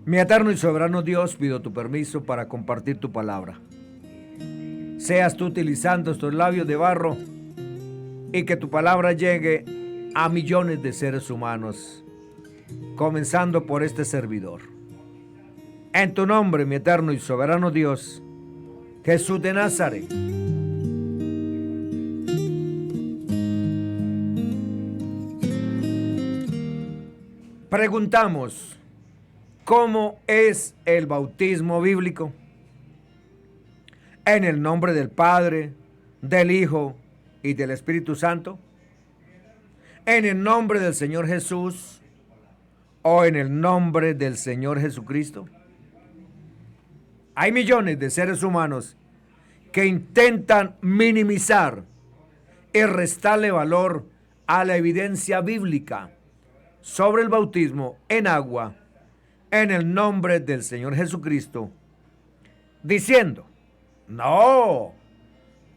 Mi eterno y soberano Dios, pido tu permiso para compartir tu palabra. Seas tú utilizando estos labios de barro y que tu palabra llegue a millones de seres humanos, comenzando por este servidor. En tu nombre, mi eterno y soberano Dios, Jesús de Nazaret. Preguntamos, ¿cómo es el bautismo bíblico? ¿En el nombre del Padre, del Hijo y del Espíritu Santo? ¿En el nombre del Señor Jesús o en el nombre del Señor Jesucristo? Hay millones de seres humanos que intentan minimizar y restarle valor a la evidencia bíblica sobre el bautismo en agua en el nombre del Señor Jesucristo, diciendo, no,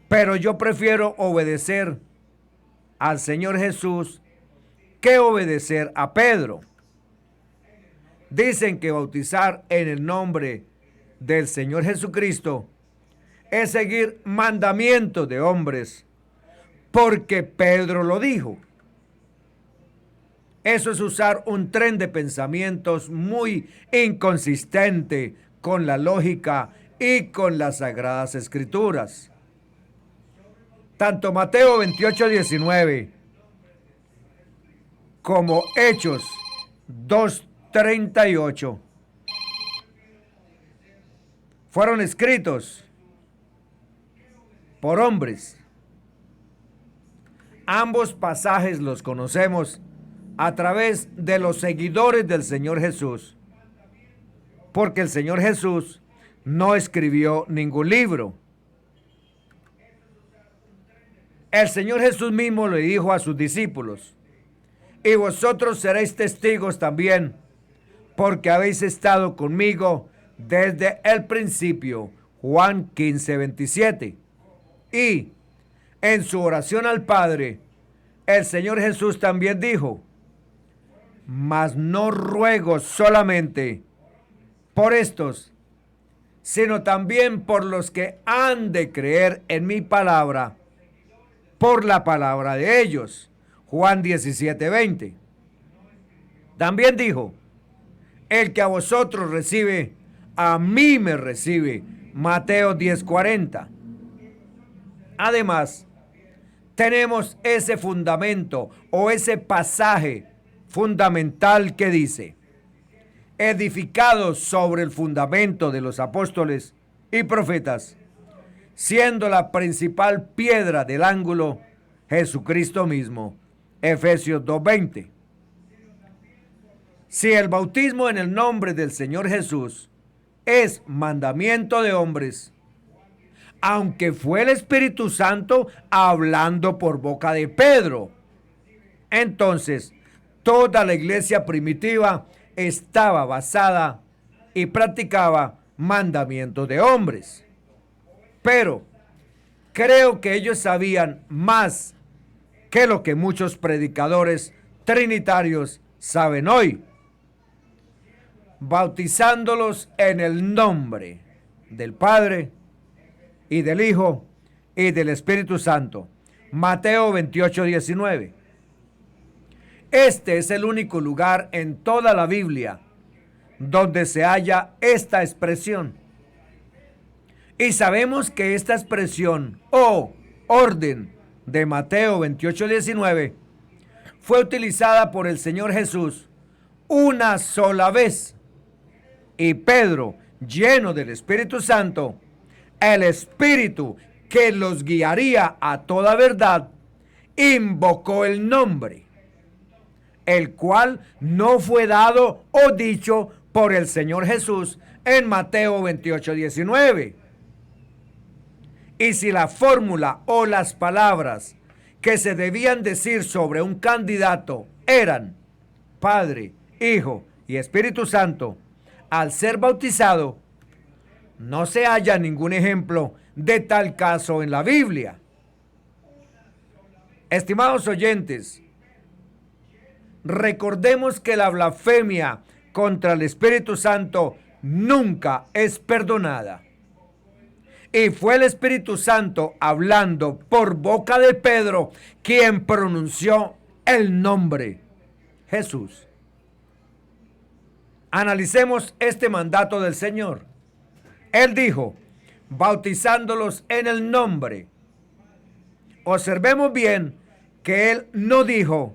pero yo prefiero obedecer al Señor Jesús que obedecer a Pedro. Dicen que bautizar en el nombre del Señor Jesucristo es seguir mandamientos de hombres, porque Pedro lo dijo. Eso es usar un tren de pensamientos muy inconsistente con la lógica y con las Sagradas Escrituras. Tanto Mateo 28:19 como Hechos 2:38 fueron escritos por hombres. Ambos pasajes los conocemos a través de los seguidores del Señor Jesús, porque el Señor Jesús no escribió ningún libro. El Señor Jesús mismo le dijo a sus discípulos, y vosotros seréis testigos también, porque habéis estado conmigo desde el principio. Juan 15:27. Y en su oración al Padre, el Señor Jesús también dijo, mas no ruego solamente por estos, sino también por los que han de creer en mi palabra, por la palabra de ellos. Juan 17:20. También dijo, el que a vosotros recibe, a mí me recibe. Mateo 10:40. Además, tenemos ese fundamento o ese pasaje fundamental que dice, edificados sobre el fundamento de los apóstoles y profetas, siendo la principal piedra del ángulo Jesucristo mismo. Efesios 2:20. Si el bautismo en el nombre del Señor Jesús es mandamiento de hombres, aunque fue el Espíritu Santo hablando por boca de Pedro, entonces toda la iglesia primitiva estaba basada y practicaba mandamientos de hombres. Pero creo que ellos sabían más que lo que muchos predicadores trinitarios saben hoy, bautizándolos en el nombre del Padre y del Hijo y del Espíritu Santo. Mateo 28:19. Este es el único lugar en toda la Biblia donde se halla esta expresión. Y sabemos que esta expresión o orden de Mateo 28:19 fue utilizada por el Señor Jesús una sola vez. Y Pedro, lleno del Espíritu Santo, el Espíritu que los guiaría a toda verdad, invocó el nombre, el cual no fue dado o dicho por el Señor Jesús en Mateo 28:19. Y si la fórmula o las palabras que se debían decir sobre un candidato eran Padre, Hijo y Espíritu Santo, al ser bautizado, no se halla ningún ejemplo de tal caso en la Biblia. Estimados oyentes, recordemos que la blasfemia contra el Espíritu Santo nunca es perdonada. Y fue el Espíritu Santo hablando por boca de Pedro quien pronunció el nombre Jesús. Analicemos este mandato del Señor. Él dijo, bautizándolos en el nombre. Observemos bien que Él no dijo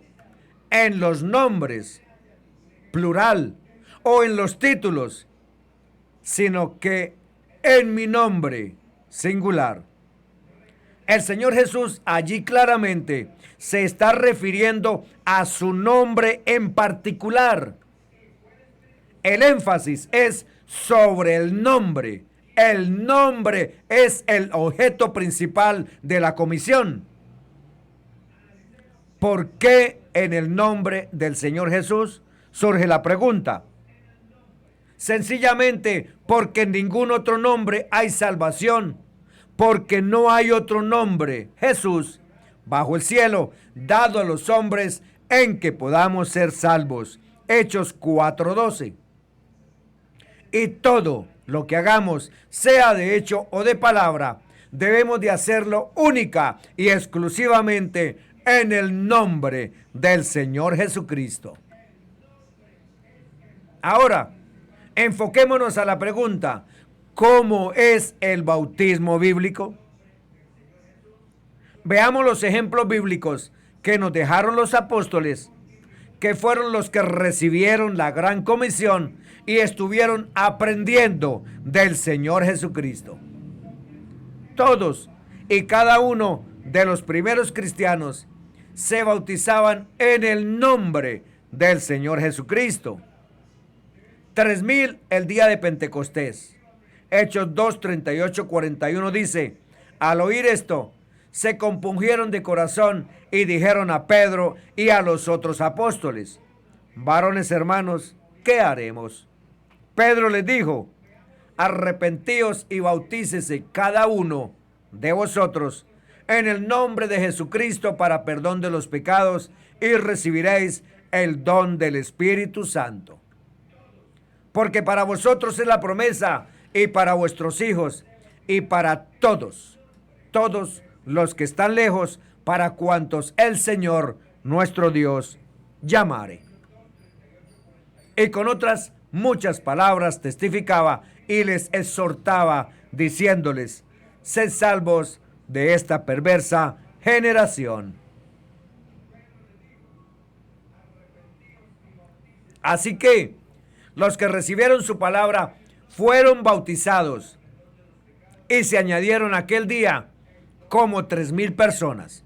en los nombres, plural, o en los títulos, sino que en mi nombre, singular. El Señor Jesús allí claramente se está refiriendo a su nombre en particular. El énfasis es sobre el nombre. El nombre es el objeto principal de la comisión. ¿Por qué en el nombre del Señor Jesús? Surge la pregunta. Sencillamente porque en ningún otro nombre hay salvación, porque no hay otro nombre, Jesús, bajo el cielo, dado a los hombres en que podamos ser salvos. Hechos 4:12. Y todo lo que hagamos, sea de hecho o de palabra, debemos de hacerlo única y exclusivamente en el nombre del Señor Jesucristo. Ahora, enfoquémonos a la pregunta, ¿cómo es el bautismo bíblico? Veamos los ejemplos bíblicos que nos dejaron los apóstoles, que fueron los que recibieron la gran comisión y estuvieron aprendiendo del Señor Jesucristo. Todos y cada uno de los primeros cristianos se bautizaban en el nombre del Señor Jesucristo. 3,000 el día de Pentecostés. Hechos 2, 38, 41 dice, al oír esto, se compungieron de corazón y dijeron a Pedro y a los otros apóstoles, varones hermanos, ¿qué haremos? Pedro les dijo, arrepentíos y bautícese cada uno de vosotros en el nombre de Jesucristo para perdón de los pecados y recibiréis el don del Espíritu Santo. Porque para vosotros es la promesa y para vuestros hijos y para todos los que están lejos, para cuantos el Señor nuestro Dios llamare. Y con otras muchas palabras testificaba y les exhortaba diciéndoles, sed salvos de esta perversa generación. Así que los que recibieron su palabra fueron bautizados y se añadieron aquel día como 3,000 personas.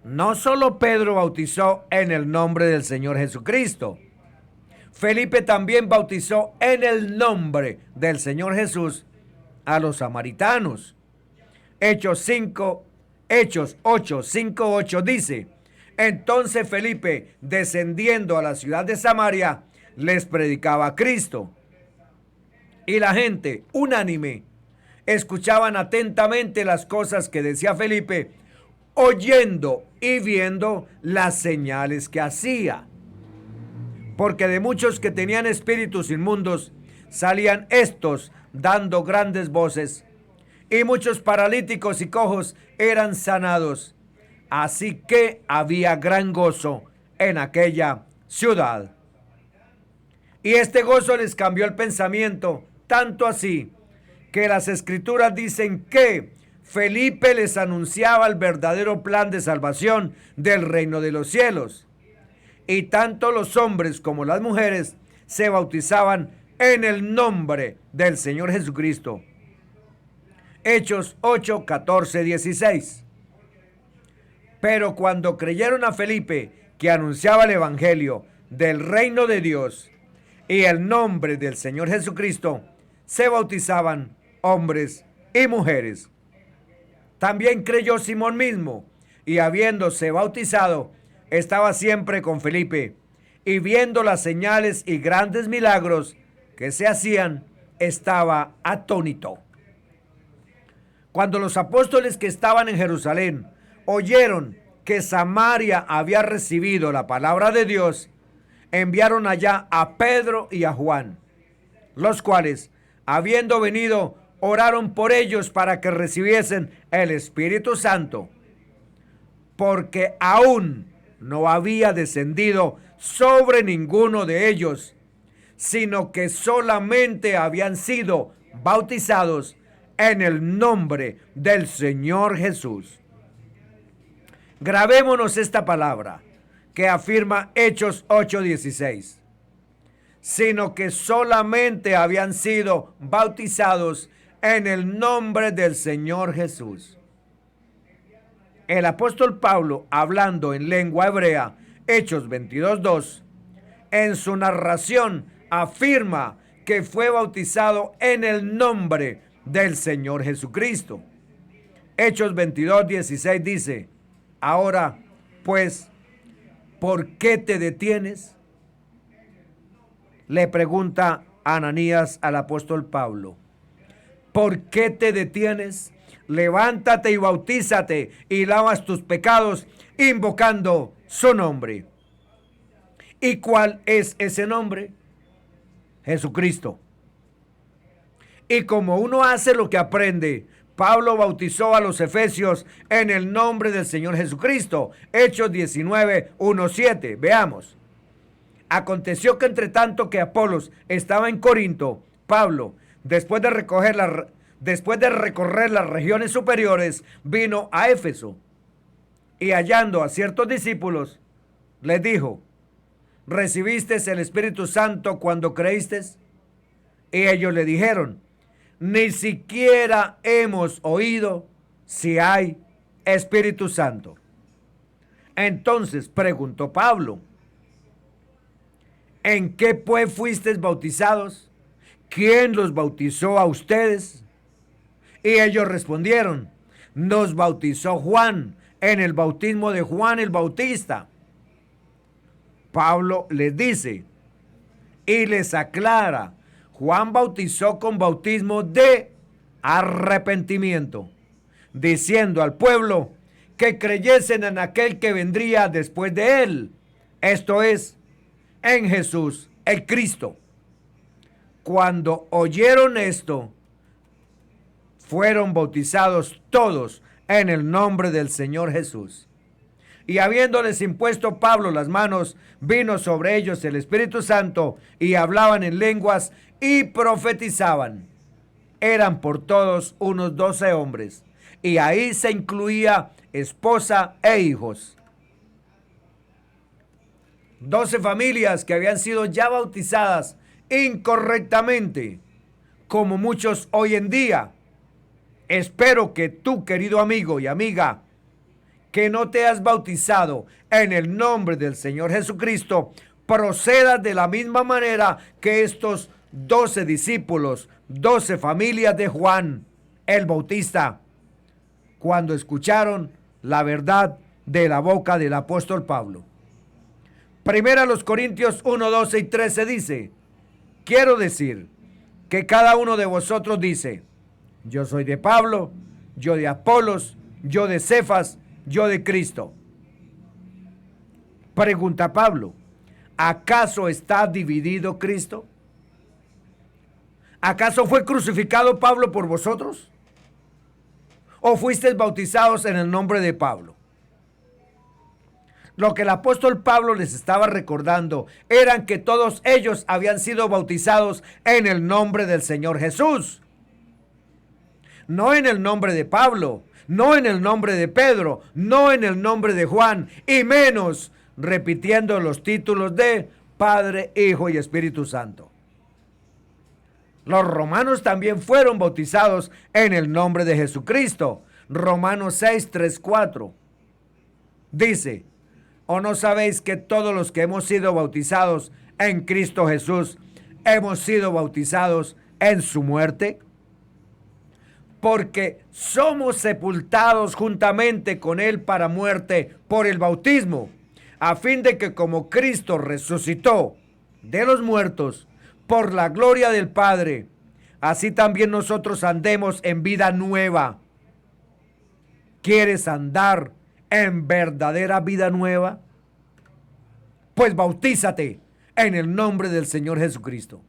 No solo Pedro bautizó en el nombre del Señor Jesucristo, Felipe también bautizó en el nombre del Señor Jesús a los samaritanos. Hechos 8, 5, 8 dice, entonces Felipe, descendiendo a la ciudad de Samaria, les predicaba a Cristo. Y la gente, unánime, escuchaban atentamente las cosas que decía Felipe, oyendo y viendo las señales que hacía. Porque de muchos que tenían espíritus inmundos, salían estos dando grandes voces, y muchos paralíticos y cojos eran sanados. Así que había gran gozo en aquella ciudad. Y este gozo les cambió el pensamiento, tanto así que las escrituras dicen que Felipe les anunciaba el verdadero plan de salvación del reino de los cielos. Y tanto los hombres como las mujeres se bautizaban en el nombre del Señor Jesucristo. Hechos 8, 14, 16. Pero cuando creyeron a Felipe, que anunciaba el evangelio del reino de Dios y el nombre del Señor Jesucristo, se bautizaban hombres y mujeres. También creyó Simón mismo, y habiéndose bautizado, estaba siempre con Felipe, y viendo las señales y grandes milagros que se hacían, estaba atónito. Cuando los apóstoles que estaban en Jerusalén oyeron que Samaria había recibido la palabra de Dios, enviaron allá a Pedro y a Juan, los cuales, habiendo venido, oraron por ellos para que recibiesen el Espíritu Santo, porque aún no había descendido sobre ninguno de ellos, sino que solamente habían sido bautizados en el nombre del Señor Jesús. Grabémonos esta palabra que afirma Hechos 8:16, sino que solamente habían sido bautizados en el nombre del Señor Jesús. El apóstol Pablo, hablando en lengua hebrea, Hechos 22:2, en su narración afirma que fue bautizado en el nombre del Señor Jesucristo. Hechos 22:16 dice: ahora, pues, ¿por qué te detienes?, le pregunta Ananías al apóstol Pablo. ¿Por qué te detienes? Levántate y bautízate y lavas tus pecados invocando su nombre. ¿Y cuál es ese nombre? Jesucristo. Y como uno hace lo que aprende, Pablo bautizó a los efesios en el nombre del Señor Jesucristo. Hechos 19:1-7. Veamos. Aconteció que entre tanto que Apolos estaba en Corinto, Pablo, después de recorrer las regiones superiores, vino a Éfeso, y hallando a ciertos discípulos, les dijo: ¿recibiste el Espíritu Santo cuando creíste? Y ellos le dijeron: ni siquiera hemos oído si hay Espíritu Santo. Entonces preguntó Pablo: ¿en qué pues fuisteis bautizados? ¿Quién los bautizó a ustedes? Y ellos respondieron: nos bautizó Juan en el bautismo de Juan el Bautista. Pablo les dice y les aclara: Juan bautizó con bautismo de arrepentimiento, diciendo al pueblo que creyesen en aquel que vendría después de él, esto es, en Jesús el Cristo. Cuando oyeron esto, fueron bautizados todos en el nombre del Señor Jesús. Y habiéndoles impuesto Pablo las manos, vino sobre ellos el Espíritu Santo, y hablaban en lenguas y profetizaban. Eran por todos unos 12 hombres, y ahí se incluía esposa e hijos. 12 familias que habían sido ya bautizadas incorrectamente, como muchos hoy en día. Espero que tú, querido amigo y amiga, que no te has bautizado en el nombre del Señor Jesucristo, procedas de la misma manera que estos 12 discípulos, 12 familias de Juan el Bautista, cuando escucharon la verdad de la boca del apóstol Pablo. Primera los Corintios 1:12 y 13 dice: quiero decir que cada uno de vosotros dice: yo soy de Pablo, yo de Apolos, yo de Cefas, yo de Cristo. Pregunta Pablo: ¿acaso está dividido Cristo? ¿Acaso fue crucificado Pablo por vosotros? ¿O fuisteis bautizados en el nombre de Pablo? Lo que el apóstol Pablo les estaba recordando eran que todos ellos habían sido bautizados en el nombre del Señor Jesús. No en el nombre de Pablo, no en el nombre de Pedro, no en el nombre de Juan, y menos repitiendo los títulos de Padre, Hijo y Espíritu Santo. Los romanos también fueron bautizados en el nombre de Jesucristo. Romanos 6:3-4 dice: ¿o no sabéis que todos los que hemos sido bautizados en Cristo Jesús hemos sido bautizados en su muerte? Porque somos sepultados juntamente con él para muerte por el bautismo, a fin de que como Cristo resucitó de los muertos por la gloria del Padre, así también nosotros andemos en vida nueva. ¿Quieres andar en verdadera vida nueva? Pues bautízate en el nombre del Señor Jesucristo.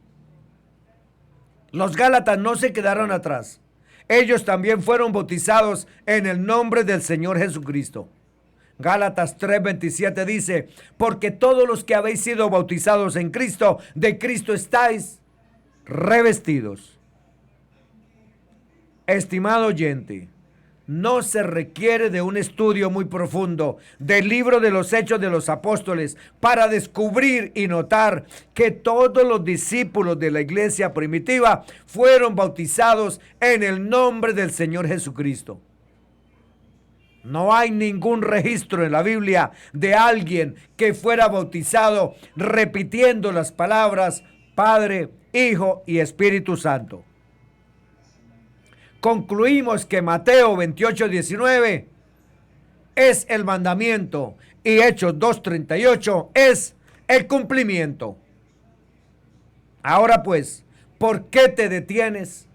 Los Gálatas no se quedaron atrás. Ellos también fueron bautizados en el nombre del Señor Jesucristo. Gálatas 3:27 dice, porque todos los que habéis sido bautizados en Cristo, de Cristo estáis revestidos. Estimado oyente, no se requiere de un estudio muy profundo del libro de los Hechos de los Apóstoles para descubrir y notar que todos los discípulos de la iglesia primitiva fueron bautizados en el nombre del Señor Jesucristo. No hay ningún registro en la Biblia de alguien que fuera bautizado repitiendo las palabras Padre, Hijo y Espíritu Santo. Concluimos que Mateo 28:19 es el mandamiento y Hechos 2:38 es el cumplimiento. Ahora pues, ¿por qué te detienes?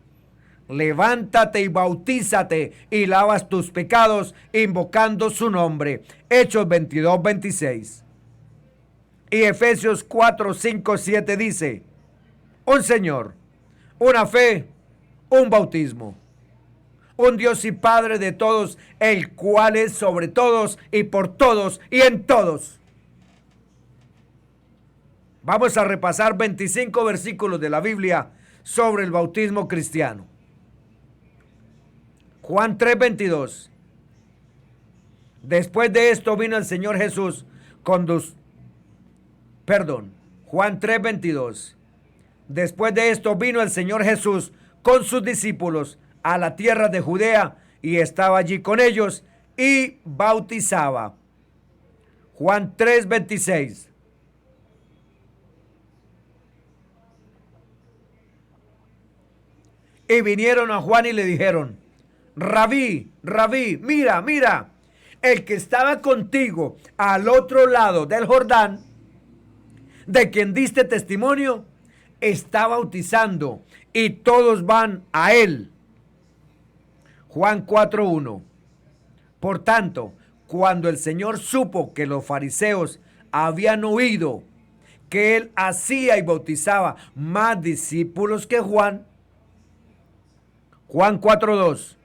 Levántate y bautízate y lavas tus pecados invocando su nombre. Hechos 22:26. Y Efesios 4:5-7 dice, un Señor, una fe, un bautismo. Un Dios y Padre de todos, el cual es sobre todos y por todos y en todos. Vamos a repasar 25 versículos de la Biblia sobre el bautismo cristiano. Juan 3:22. Después de esto vino el Señor Jesús Juan 3:22. Después de esto vino el Señor Jesús con sus discípulos a la tierra de Judea y estaba allí con ellos y bautizaba. Juan 3:26. Y vinieron a Juan y le dijeron, Rabí, Rabí, mira, mira, el que estaba contigo al otro lado del Jordán, de quien diste testimonio, está bautizando y todos van a él. Juan 4:1. Por tanto, cuando el Señor supo que los fariseos habían oído que él hacía y bautizaba más discípulos que Juan, Juan 4:2.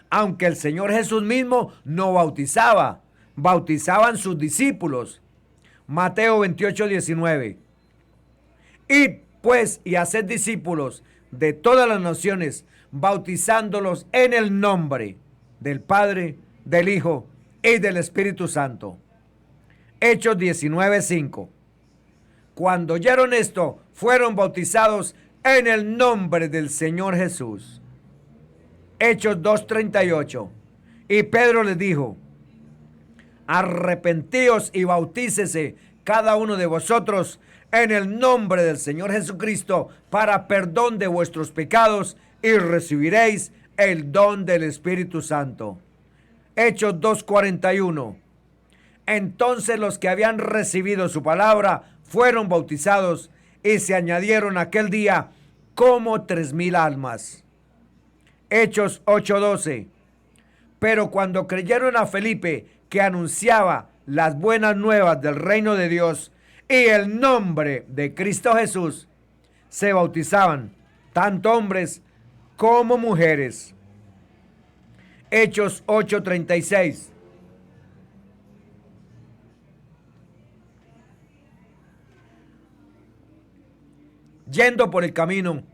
Aunque el Señor Jesús mismo no bautizaba, bautizaban sus discípulos. Mateo 28:19. Id pues y haced discípulos de todas las naciones, bautizándolos en el nombre del Padre, del Hijo y del Espíritu Santo. Hechos 19:5. Cuando oyeron esto, fueron bautizados en el nombre del Señor Jesús. Hechos 2:38. Y Pedro les dijo, arrepentíos y bautícese cada uno de vosotros en el nombre del Señor Jesucristo para perdón de vuestros pecados y recibiréis el don del Espíritu Santo. Hechos 2:41. Entonces los que habían recibido su palabra fueron bautizados y se añadieron aquel día como 3,000 almas. Hechos 8:12. Pero cuando creyeron a Felipe, que anunciaba las buenas nuevas del reino de Dios y el nombre de Cristo Jesús, se bautizaban tanto hombres como mujeres. Hechos 8:36. Yendo por el camino,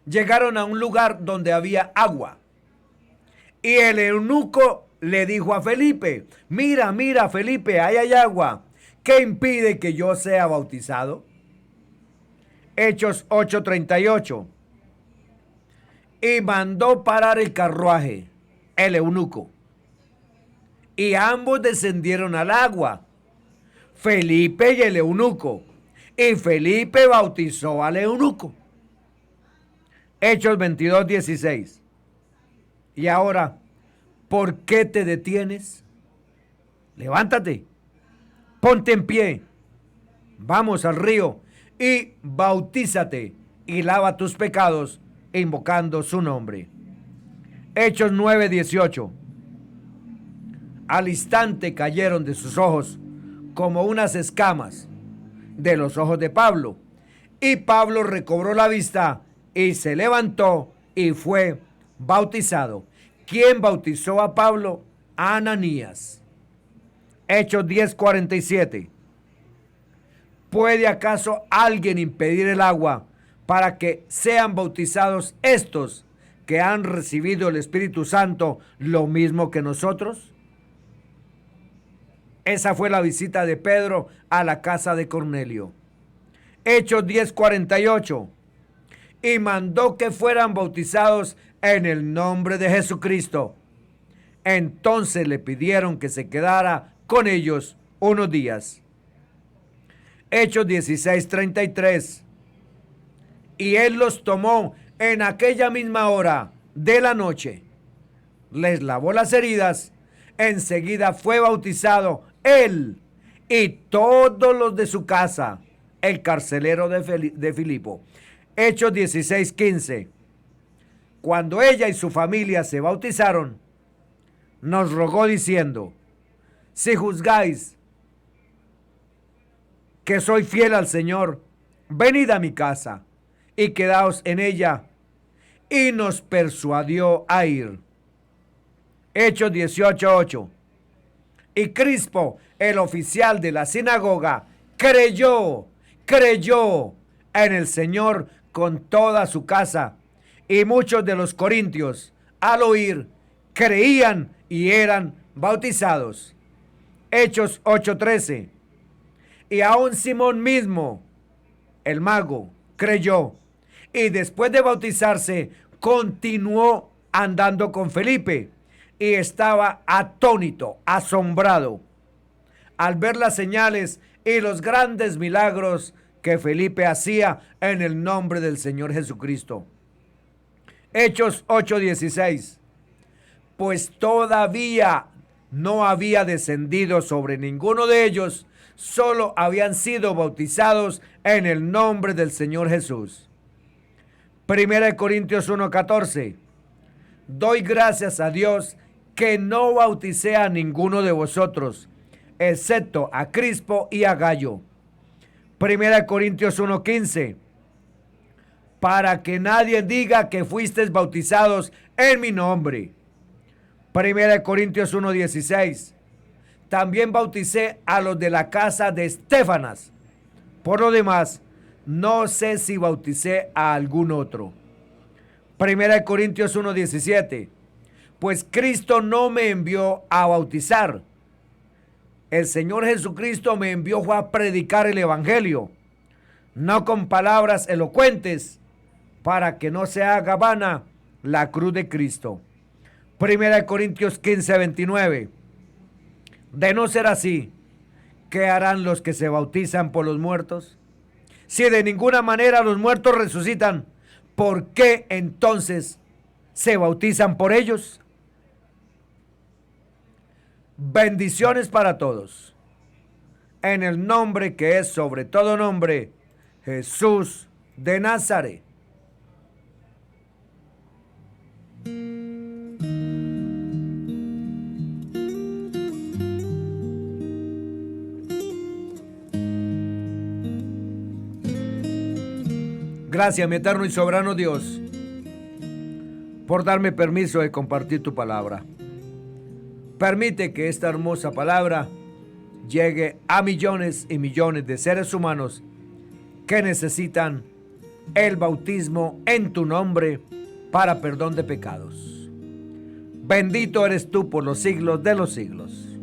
llegaron a un lugar donde había agua. Y el eunuco le dijo a Felipe, mira, mira, Felipe, ahí hay agua. ¿Qué impide que yo sea bautizado? Hechos 8:38. Y mandó parar el carruaje, el eunuco. Y ambos descendieron al agua, Felipe y el eunuco. Y Felipe bautizó al eunuco. Hechos 22:16. Y ahora, ¿por qué te detienes? Levántate, ponte en pie, vamos al río y bautízate y lava tus pecados invocando su nombre. Hechos 9:18. Al instante cayeron de sus ojos como unas escamas de los ojos de Pablo. Y Pablo recobró la vista y se levantó y fue bautizado. ¿Quién bautizó a Pablo? Ananías. Hechos 10:47. ¿Puede acaso alguien impedir el agua para que sean bautizados estos que han recibido el Espíritu Santo lo mismo que nosotros? Esa fue la visita de Pedro a la casa de Cornelio. Hechos 10:48. Y mandó que fueran bautizados en el nombre de Jesucristo. Entonces le pidieron que se quedara con ellos unos días. Hechos 16:33. Y él los tomó en aquella misma hora de la noche. Les lavó las heridas. Enseguida fue bautizado él y todos los de su casa, el carcelero de Filipo. Hechos 16:15. Cuando ella y su familia se bautizaron, nos rogó diciendo: si juzgáis que soy fiel al Señor, venid a mi casa y quedaos en ella. Y nos persuadió a ir. Hechos 18:8. Y Crispo, el oficial de la sinagoga, creyó en el Señor con toda su casa. Y muchos de los corintios, al oír, creían y eran bautizados. Hechos 8:13. Y aún Simón mismo, el mago, creyó. Y después de bautizarse, continuó andando con Felipe. Y estaba atónito, asombrado, al ver las señales y los grandes milagros que Felipe hacía en el nombre del Señor Jesucristo. Hechos 8:16. Pues todavía no había descendido sobre ninguno de ellos, solo habían sido bautizados en el nombre del Señor Jesús. 1 Corintios 1:14. Doy gracias a Dios que no bauticé a ninguno de vosotros, excepto a Crispo y a Gayo. 1 Corintios 1:15. Para que nadie diga que fuisteis bautizados en mi nombre. 1 Corintios 1:16. También bauticé a los de la casa de Estéfanas. Por lo demás, no sé si bauticé a algún otro. 1 Corintios 1:17. Pues Cristo no me envió a bautizar. El Señor Jesucristo me envió a predicar el Evangelio, no con palabras elocuentes, para que no se haga vana la cruz de Cristo. 1 Corintios 15:29. De no ser así, ¿qué harán los que se bautizan por los muertos? Si de ninguna manera los muertos resucitan, ¿por qué entonces se bautizan por ellos? Bendiciones para todos. En el nombre que es sobre todo nombre, Jesús de Nazaret. Gracias, mi eterno y soberano Dios, por darme permiso de compartir tu palabra. Permite que esta hermosa palabra llegue a millones y millones de seres humanos que necesitan el bautismo en tu nombre para perdón de pecados. Bendito eres tú por los siglos de los siglos.